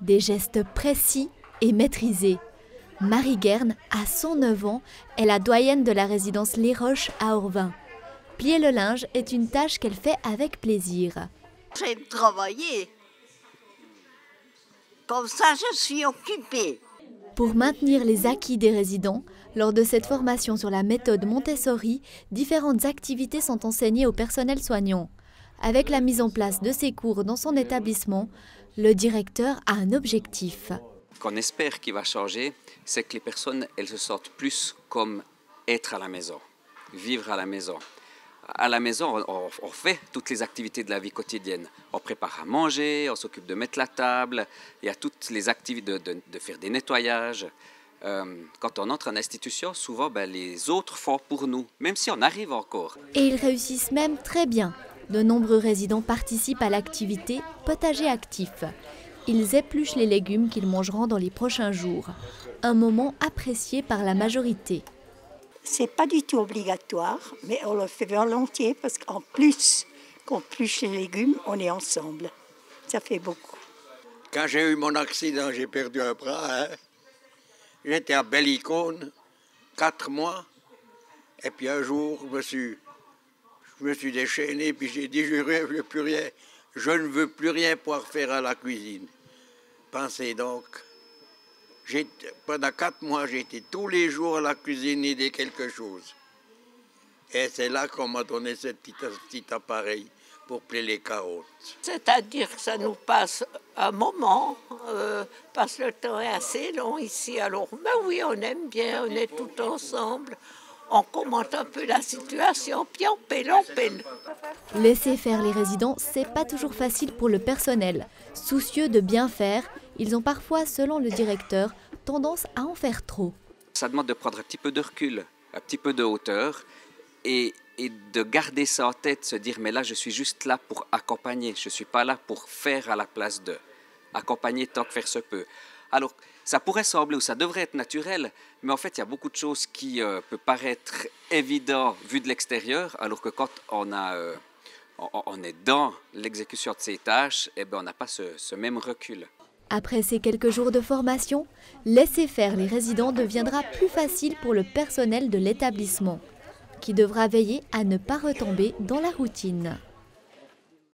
Des gestes précis et maîtrisés. Marie Guerne a 109 ans, est la doyenne de la résidence Les Roches à Orvin. Plier le linge est une tâche qu'elle fait avec plaisir. J'aime travailler. Comme ça, je suis occupée. Pour maintenir les acquis des résidents, lors de cette formation sur la méthode Montessori, différentes activités sont enseignées au personnel soignant. Avec la mise en place de ces cours dans son établissement, le directeur a un objectif. Qu'on espère qu'il va changer, c'est que les personnes elles se sentent plus comme être à la maison, vivre à la maison. À la maison, on fait toutes les activités de la vie quotidienne. On prépare à manger, on s'occupe de mettre la table, il y a toutes les activités de faire des nettoyages. Quand on entre en institution, souvent les autres font pour nous, même si on arrive encore. Et ils réussissent même très bien. De nombreux résidents participent à l'activité potager actif. Ils épluchent les légumes qu'ils mangeront dans les prochains jours. Un moment apprécié par la majorité. C'est pas du tout obligatoire, mais on le fait volontiers parce qu'en plus qu'on épluche les légumes, on est ensemble. Ça fait beaucoup. Quand j'ai eu mon accident, j'ai perdu un bras. J'étais à Bellicone, 4 mois. Et puis un jour, je me suis déchaîné, puis j'ai dit, je ne veux plus rien. Je ne veux plus rien pouvoir faire à la cuisine. Pensez donc, pendant 4 mois, j'ai été tous les jours à la cuisine aider quelque chose. Et c'est là qu'on m'a donné ce petit appareil pour plier les carottes. C'est-à-dire que ça nous passe un moment, parce que le temps est assez long ici. Alors, oui, on aime bien, on est tout ensemble. On commente un peu la situation, puis on pèle. Laisser faire les résidents, c'est pas toujours facile pour le personnel. Soucieux de bien faire, ils ont parfois, selon le directeur, tendance à en faire trop. Ça demande de prendre un petit peu de recul, un petit peu de hauteur et de garder ça en tête, se dire mais là je suis juste là pour accompagner, je ne suis pas là pour faire à la place de. Accompagner tant que faire se peut. Alors, ça pourrait sembler ou ça devrait être naturel, mais en fait, il y a beaucoup de choses qui peuvent paraître évidentes vues de l'extérieur, alors que quand on est dans l'exécution de ces tâches, on n'a pas ce même recul. Après ces quelques jours de formation, laisser faire les résidents deviendra plus facile pour le personnel de l'établissement, qui devra veiller à ne pas retomber dans la routine.